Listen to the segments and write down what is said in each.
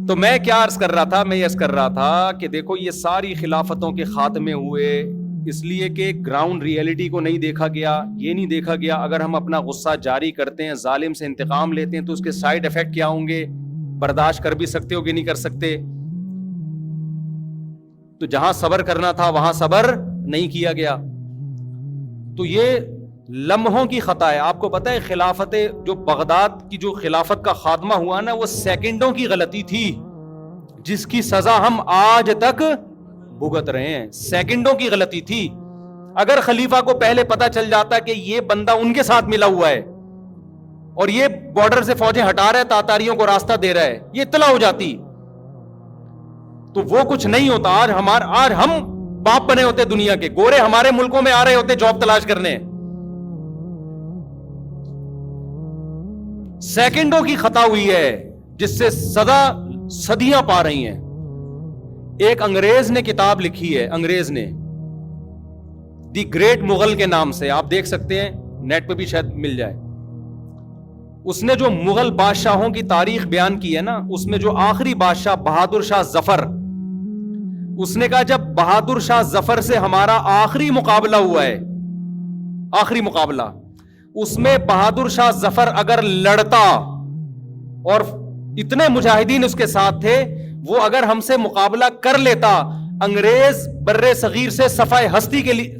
تو میں کیا عرض کر رہا تھا؟ میں یہ عرض کر رہا تھا کہ دیکھو یہ ساری خلافتوں کے خاتمے ہوئے اس لیے کہ گراؤنڈ ریئلٹی کو نہیں دیکھا گیا. یہ نہیں دیکھا گیا اگر ہم اپنا غصہ جاری کرتے ہیں, ظالم سے انتقام لیتے ہیں, تو اس کے سائیڈ ایفیکٹ کیا ہوں گے, برداشت کر بھی سکتے ہو کہ نہیں کر سکتے. تو جہاں صبر کرنا تھا وہاں صبر نہیں کیا گیا. تو یہ لمحوں کی خطا ہے. آپ کو پتہ ہے خلافت جو بغداد کی جو خلافت کا خاتمہ ہوا نا, وہ سیکنڈوں کی غلطی تھی جس کی سزا ہم آج تک بھگت رہے ہیں. سیکنڈوں کی غلطی تھی. اگر خلیفہ کو پہلے پتا چل جاتا کہ یہ بندہ ان کے ساتھ ملا ہوا ہے اور یہ بارڈر سے فوجیں ہٹا رہا ہے, تاتاریوں کو راستہ دے رہا ہے, یہ اطلاع ہو جاتی تو وہ کچھ نہیں ہوتا. آج ہم باپ بنے ہوتے دنیا کے, گورے ہمارے ملکوں میں آ رہے ہوتے جاب تلاش کرنے. سیکنڈوں کی خطا ہوئی ہے جس سے سزا صدیاں پا رہی ہیں. ایک انگریز نے کتاب لکھی ہے, انگریز نے, دی گریٹ مغل کے نام سے, آپ دیکھ سکتے ہیں نیٹ پہ بھی شاید مل جائے. اس نے جو مغل بادشاہوں کی تاریخ بیان کی ہے نا, اس میں جو آخری بادشاہ بہادر شاہ ظفر, اس نے کہا جب بہادر شاہ ظفر سے ہمارا آخری مقابلہ ہوا ہے, آخری مقابلہ, اس میں بہادر شاہ ظفر اگر لڑتا اور اتنے مجاہدین اس کے ساتھ تھے, وہ اگر ہم سے مقابلہ کر لیتا, انگریز برے صغیر سے صفائے ہستی کے لیے,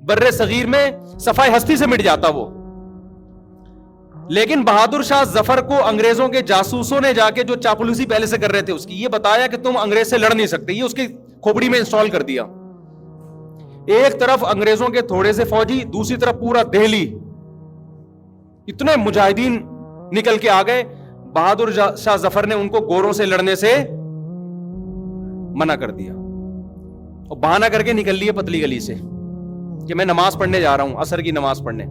برے صغیر میں صفائے ہستی سے مٹ جاتا وہ. لیکن بہادر شاہ ظفر کو انگریزوں کے جاسوسوں نے جا کے, جو چاپلوسی پہلے سے کر رہے تھے اس کی, یہ بتایا کہ تم انگریز سے لڑ نہیں سکتے. یہ اس کی کھوپڑی میں انسٹال کر دیا. ایک طرف انگریزوں کے تھوڑے سے فوجی, دوسری طرف پورا دہلی, اتنے مجاہدین نکل کے آ گئے. بہادر شاہ ظفر نے ان کو گوروں سے لڑنے سے منع کر دیا اور بہانہ کر کے نکل لیے پتلی گلی سے کہ میں نماز پڑھنے جا رہا ہوں, عصر کی نماز پڑھنے.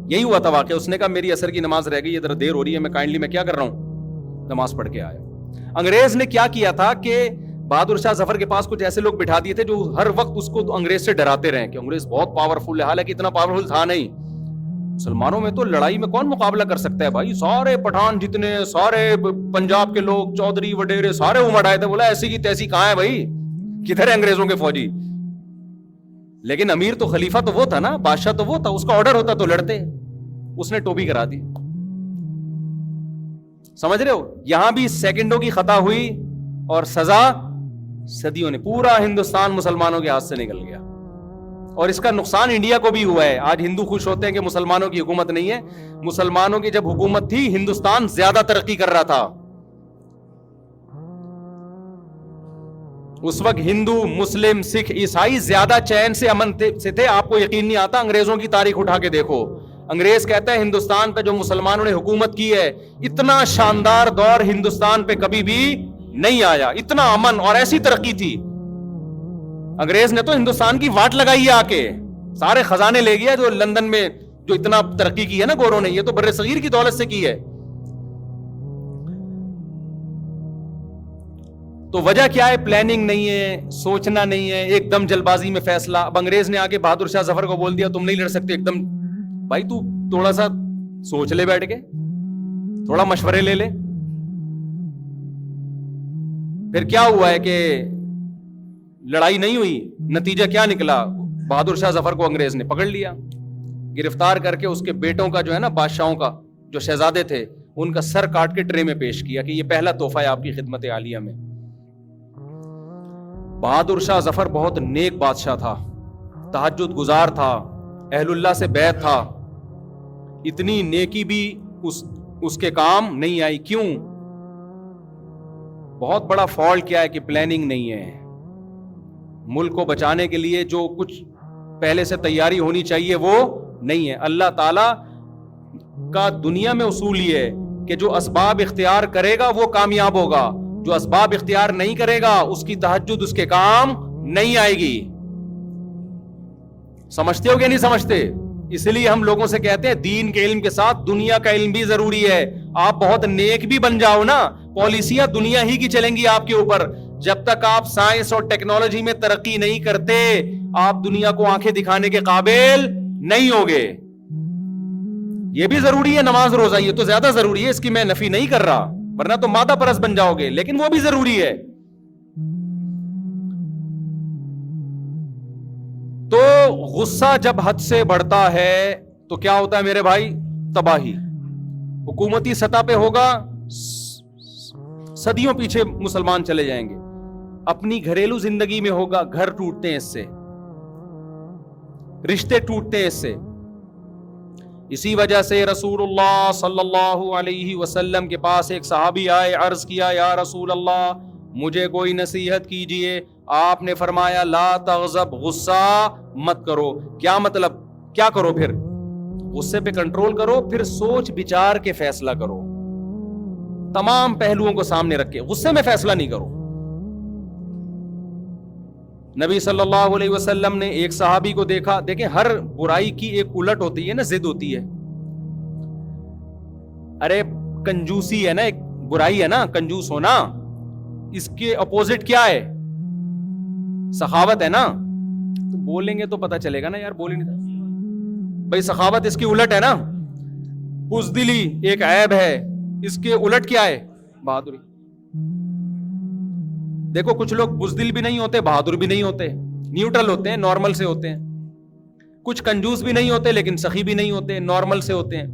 یہی ہوا تھا واقعہ. اس نے کہا میری عصر کی نماز رہ گئی, ادھر دیر ہو رہی ہے, میں کیا کر رہا ہوں, نماز پڑھ کے آیا. انگریز نے کیا کیا تھا کہ بہادر شاہ ظفر کے پاس کچھ ایسے لوگ بٹھا دیے تھے جو ہر وقت اس کو انگریز سے ڈراتے رہے کہ انگریز بہت پاورفل ہے. حالانکہ اتنا پاورفل تھا نہیں. مسلمانوں میں تو لڑائی میں کون مقابلہ کر سکتا ہے بھائی, سارے پٹھان جتنے, سارے پنجاب کے لوگ, چودھری وڈیرے, سارے امڑ آئے تھے. بولا ایسی کی تیسی کہاں ہے بھائی, کدھر ہے انگریزوں کے فوجی. لیکن امیر تو خلیفہ تو وہ تھا نا, بادشاہ تو وہ تھا, اس کا آرڈر ہوتا تو لڑتے. اس نے ٹوپی کرا دی. سمجھ رہے ہو, یہاں بھی سیکنڈوں کی خطا ہوئی اور سزا صدیوں نے. پورا ہندوستان مسلمانوں کے ہاتھ سے نکل گیا اور اس کا نقصان انڈیا کو بھی ہوا ہے. آج ہندو خوش ہوتے ہیں کہ مسلمانوں کی حکومت نہیں ہے. مسلمانوں کی جب حکومت تھی ہندوستان زیادہ ترقی کر رہا تھا. اس وقت ہندو, مسلم, سکھ, عیسائی زیادہ چین سے امن سے تھے. آپ کو یقین نہیں آتا, انگریزوں کی تاریخ اٹھا کے دیکھو. انگریز کہتا ہے ہندوستان پہ جو مسلمانوں نے حکومت کی ہے, اتنا شاندار دور ہندوستان پہ کبھی بھی نہیں آیا, اتنا امن اور ایسی ترقی تھی. انگریز نے تو ہندوستان کی واٹ لگائی ہے, آ کے سارے خزانے لے گیا جو لندن میں جو اتنا ترقی کی ہے نا گوروں نے. یہ تو بر صغیر کی دولت سے کی ہے. تو وجہ کیا ہے؟ پلاننگ نہیں ہے, سوچنا نہیں ہے, ایک دم جلد بازی میں فیصلہ. اب انگریز نے آ کے بہادر شاہ ظفر کو بول دیا تم نہیں لڑ سکتے. ایک دم بھائی تو تھوڑا سا سوچ لے, بیٹھ کے تھوڑا مشورے لے لے. پھر کیا ہوا ہے کہ لڑائی نہیں ہوئی. نتیجہ کیا نکلا؟ بہادر شاہ ظفر کو انگریز نے پکڑ لیا, گرفتار کر کے اس کے بیٹوں کا جو ہے نا, بادشاہوں کا جو شہزادے تھے, ان کا سر کاٹ کے ٹرے میں پیش کیا کہ یہ پہلا تحفہ ہے آپ کی خدمت عالیہ میں. بہادر شاہ ظفر بہت نیک بادشاہ تھا, تہجد گزار تھا, اہل اللہ سے بیعت تھا. اتنی نیکی بھی اس کے کام نہیں آئی. کیوں؟ بہت بڑا فالٹ کیا ہے کہ پلاننگ نہیں ہے. ملک کو بچانے کے لیے جو کچھ پہلے سے تیاری ہونی چاہیے وہ نہیں ہے. اللہ تعالی کا دنیا میں اصول یہ ہے کہ جو اسباب اختیار کرے گا وہ کامیاب ہوگا, جو اسباب اختیار نہیں کرے گا اس کی تہجد اس کے کام نہیں آئے گی. سمجھتے ہو کہ نہیں سمجھتے؟ اس لیے ہم لوگوں سے کہتے ہیں دین کے علم کے ساتھ دنیا کا علم بھی ضروری ہے. آپ بہت نیک بھی بن جاؤ نا, پالیسیاں دنیا ہی کی چلیں گی آپ کے اوپر. جب تک آپ سائنس اور ٹیکنالوجی میں ترقی نہیں کرتے, آپ دنیا کو آنکھیں دکھانے کے قابل نہیں ہوگے. یہ بھی ضروری ہے, نماز روزہ یہ تو زیادہ ضروری ہے, اس کی میں نفی نہیں کر رہا, ورنہ تو مادہ پرست بن جاؤ گے، لیکن وہ بھی ضروری ہے. تو غصہ جب حد سے بڑھتا ہے تو کیا ہوتا ہے میرے بھائی؟ تباہی. حکومتی سطح پہ ہوگا، صدیوں پیچھے مسلمان چلے جائیں گے. اپنی گھریلو زندگی میں ہوگا، گھر ٹوٹتے ہیں اس سے، رشتے ٹوٹتے ہیں اس سے. اسی وجہ سے رسول اللہ صلی اللہ علیہ وسلم کے پاس ایک صحابی آئے، عرض کیا یا رسول اللہ مجھے کوئی نصیحت کیجئے. آپ نے فرمایا لا تغضب، غصہ مت کرو. کیا مطلب؟ کیا کرو پھر؟ غصے پہ کنٹرول کرو، پھر سوچ بچار کے فیصلہ کرو، تمام پہلوؤں کو سامنے رکھ کے. غصے میں فیصلہ نہیں کرو. نبی صلی اللہ علیہ وسلم نے ایک صحابی کو دیکھا. دیکھیں ہر برائی کی ایک الٹ ہوتی ہے نا، ضد ہوتی ہے. ارے کنجوسی ہے نا، ایک برائی ہے نا کنجوس ہونا، اس کے اپوزٹ کیا ہے؟ سخاوت ہے نا. تو بولیں گے تو پتہ چلے گا نا یار، بولیں نہیں بھائی سخاوت اس کی الٹ ہے نا. بزدلی ایک عیب ہے، اس کے الٹ کیا ہے؟ بہادری. دیکھو کچھ لوگ بزدل بھی نہیں ہوتے، بہادر بھی نہیں ہوتے، نیوٹرل ہوتے ہیں، نارمل سے ہوتے ہیں. کچھ کنجوس بھی نہیں ہوتے لیکن سخی بھی نہیں ہوتے، نارمل سے ہوتے ہیں.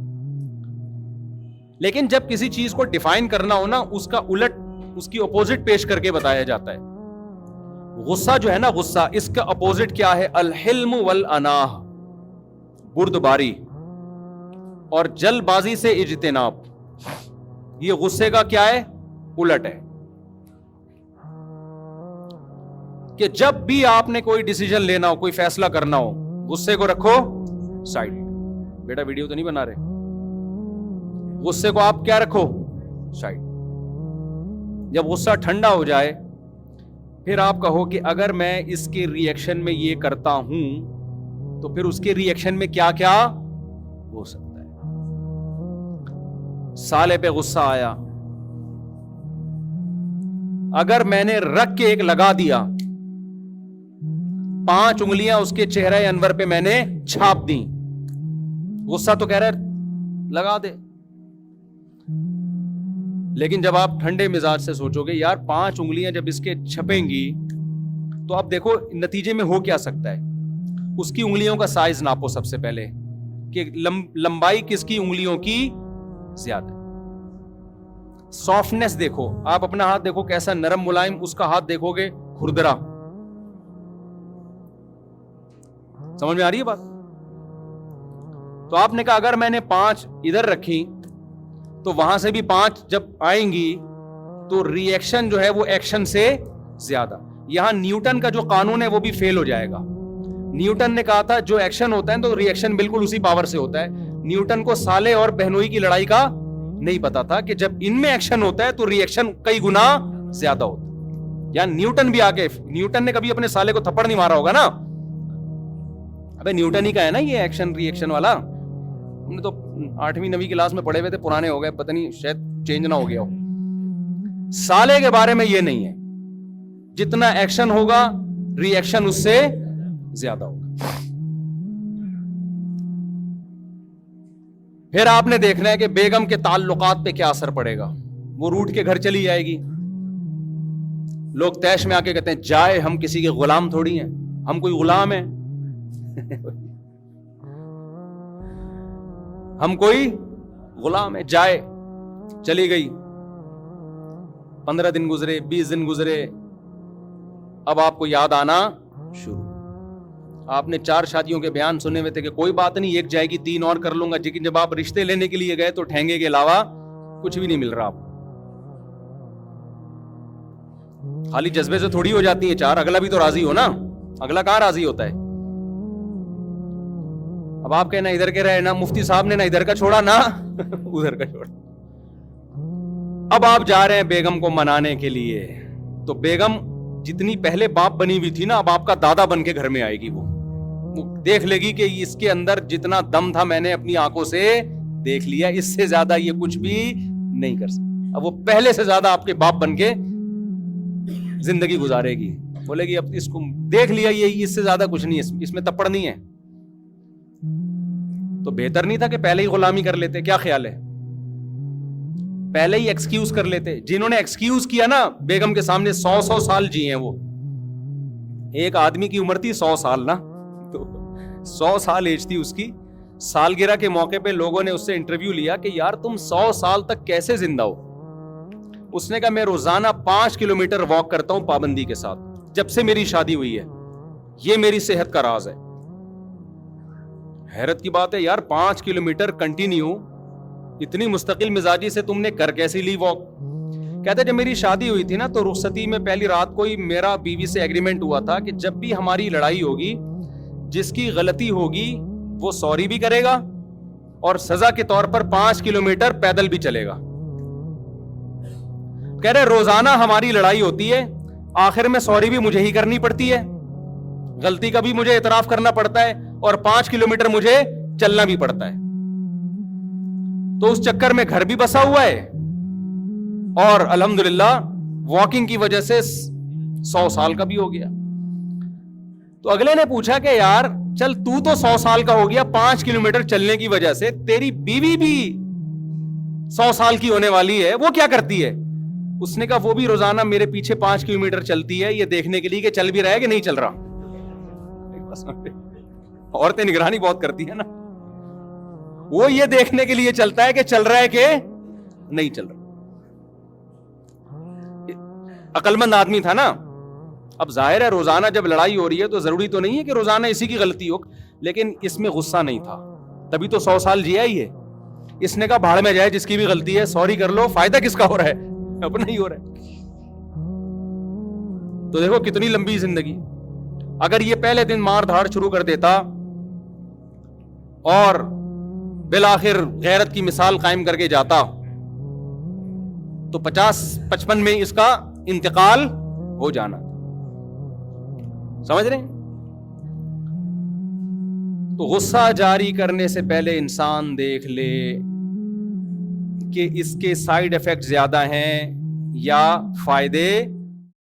لیکن جب کسی چیز کو ڈیفائن کرنا ہو نا، اس کا الٹ، اس کی اپوزٹ پیش کر کے بتایا جاتا ہے. غصہ جو ہے نا، غصہ، اس کا اپوزٹ کیا ہے؟ الحلم والاناہ، بردباری اور جلد بازی سے اجتناب. یہ غصے کا کیا ہے؟ الٹ ہے. کہ جب بھی آپ نے کوئی ڈیسیجن لینا ہو، کوئی فیصلہ کرنا ہو، غصے کو رکھو سائڈ. بیٹا ویڈیو تو نہیں بنا رہے؟ غصے کو آپ کیا رکھو؟ سائڈ. جب غصہ ٹھنڈا ہو جائے پھر آپ کہو کہ اگر میں اس کے ری ایکشن میں یہ کرتا ہوں تو پھر اس کے ری ایکشن میں کیا کیا ہو سکتا ہے. سالے پہ غصہ آیا، اگر میں نے رکھ کے ایک لگا دیا، 5 انگلیاں اس کے چہرے انور پہ میں نے چھاپ دی، غصہ تو کہہ رہا ہے لگا دے. لیکن جب آپ ٹھنڈے مزاج سے سوچو گے یار 5 انگلیاں جب اس کے چھپیں گی تو اب دیکھو نتیجے میں ہو کیا سکتا ہے. اس کی انگلیوں کا سائز ناپو سب سے پہلے کہ لمبائی کس کی انگلیوں کی زیادہ ہے. سافٹنس دیکھو، آپ اپنا ہاتھ دیکھو کیسا نرم ملائم، اس کا ہاتھ دیکھو گے کھردرا. سمجھ میں آ رہی ہے بات؟ تو آپ نے کہا اگر میں نے 5 ادھر رکھی تو وہاں سے بھی 5 جب آئیں گی تو ری ایکشن جو ہے وہ ایکشن سے زیادہ. یہاں نیوٹن کا جو قانون ہے وہ بھی فیل ہو جائے گا. نیوٹن نے کہا تھا جو ایکشن ہوتا ہے تو ری ایکشن بالکل اسی پاور سے ہوتا ہے. نیوٹن کو سالے اور بہنوئی کی لڑائی کا نہیں پتا تھا کہ جب ان میں ایکشن ہوتا ہے تو ری ایکشن کئی گنا زیادہ ہوتا ہے. یا نیوٹن بھی آگے، نیوٹن نے کبھی اپنے سالے کو تھپڑ نہیں مارا ہوگا نا. ابے نیوٹن ہی کا ہے نا یہ ایکشن ری ایکشن والا. ہم نے تو 8ویں 9ویں کلاس میں پڑھے ہوئے تھے، پرانے ہو گئے، پتہ نہیں شاید چینج نہ ہو گیا ہو. سالے کے بارے میں یہ نہیں ہے، جتنا ایکشن ہوگا ری ایکشن اس سے زیادہ ہوگا. پھر آپ نے دیکھنا ہے کہ بیگم کے تعلقات پہ کیا اثر پڑے گا. وہ روٹ کے گھر چلی جائے گی. لوگ تیش میں آ کے کہتے ہیں جائے، ہم کسی کے غلام تھوڑی ہیں، ہم کوئی غلام ہیں ہم کوئی غلام ہے. جائے چلی گئی، 15 دن گزرے، 20 دن گزرے، اب آپ کو یاد آنا شروع. آپ نے 4 شادیوں کے بیان سنے ہوئے تھے کہ کوئی بات نہیں ایک جائے گی 3 اور کر لوں گا. لیکن جب آپ رشتے لینے کے لیے گئے تو ٹھینگے کے علاوہ کچھ بھی نہیں مل رہا. آپ خالی جذبے سے تھوڑی ہو جاتی ہیں 4، اگلا بھی تو راضی ہو نا. اگلا کہاں راضی ہوتا ہے؟ اب آپ کہنا ادھر کے رہے نا، مفتی صاحب نے نہ ادھر کا چھوڑا نہ ادھر کا چھوڑا. اب آپ جا رہے ہیں بیگم کو منانے کے لیے، تو بیگم جتنی پہلے باپ بنی ہوئی تھی نا، اب آپ کا دادا بن کے گھر میں آئے گی. وہ دیکھ لے گی کہ اس کے اندر جتنا دم تھا میں نے اپنی آنکھوں سے دیکھ لیا، اس سے زیادہ یہ کچھ بھی نہیں کر سکتا. اب وہ پہلے سے زیادہ آپ کے باپ بن کے زندگی گزارے گی. بولے گی اب اس کو دیکھ لیا، یہ اس سے زیادہ کچھ نہیں ہے، اس میں تپڑ نہیں ہے. تو بہتر نہیں تھا کہ پہلے ہی غلامی کر لیتے؟ کیا خیال ہے؟ پہلے ہی ایکسکیوز کر لیتے. جنہوں نے ایکسکیوز کیا نا بیگم کے سامنے 100 سال جی ہیں. وہ ایک آدمی کی عمر تھی 100 سال نا, تو 100 سال ایج تھی اس کی. سالگرہ کے موقع پہ لوگوں نے اس سے انٹرویو لیا کہ یار تم 100 سال تک کیسے زندہ ہو. اس نے کہا میں روزانہ 5 کلومیٹر واک کرتا ہوں پابندی کے ساتھ جب سے میری شادی ہوئی ہے, یہ میری صحت کا راز ہے. حیرت کی بات ہے یار, 5 کلومیٹر کنٹینیو اتنی مستقل مزاجی سے تم نے کر کیسی لی واک. کہتے جب میری شادی ہوئی تھی نا تو رخصتی میں پہلی رات کو ہی میرا بیوی سے ایگریمنٹ ہوا تھا کہ جب بھی ہماری لڑائی ہوگی جس کی غلطی ہوگی وہ سوری بھی کرے گا اور سزا کے طور پر 5 کلومیٹر پیدل بھی چلے گا. کہہ رہے روزانہ ہماری لڑائی ہوتی ہے, آخر میں سوری بھی مجھے ہی کرنی پڑتی ہے, غلطی کا بھی مجھے اعتراف کرنا پڑتا ہے اور 5 کلومیٹر مجھے چلنا بھی پڑتا ہے. تو اس چکر میں گھر بھی بسا ہوا ہے اور الحمدللہ واکنگ کی وجہ سے 100 سال کا بھی ہو گیا. تو اگلے نے پوچھا کہ یار چل تو 100 سال کا ہو گیا 5 کلومیٹر چلنے کی وجہ سے, تیری بیوی بھی 100 سال کی ہونے والی ہے, وہ کیا کرتی ہے؟ اس نے کہا وہ بھی روزانہ میرے پیچھے 5 کلومیٹر چلتی ہے یہ دیکھنے کے لیے کہ چل بھی رہا ہے کہ نہیں چل رہا. عورتیں نگرانی بہت کرتی ہے نا, وہ یہ دیکھنے کے لیے چلتا ہے کہ چل رہا ہے کہ نہیں چل رہا. عقل مند آدمی تھا نا. اب ظاہر ہے روزانہ جب لڑائی ہو رہی ہے تو ضروری تو نہیں ہے کہ روزانہ اسی کی غلطی ہو, لیکن اس میں غصہ نہیں تھا, تبھی تو 100 سال جیا ہی ہے. اس نے کہا بھاڑ میں جائے جس کی بھی غلطی ہے, سوری کر لو, فائدہ کس کا ہو رہا ہے, اپنا ہی ہو رہا ہے. تو دیکھو کتنی لمبی زندگی. اگر یہ پہلے دن مار دھاڑ شروع کر دیتا اور بالآخر غیرت کی مثال قائم کر کے جاتا تو 50-55 میں اس کا انتقال ہو جانا. سمجھ رہے ہیں؟ تو غصہ جاری کرنے سے پہلے انسان دیکھ لے کہ اس کے سائیڈ ایفیکٹ زیادہ ہیں یا فائدے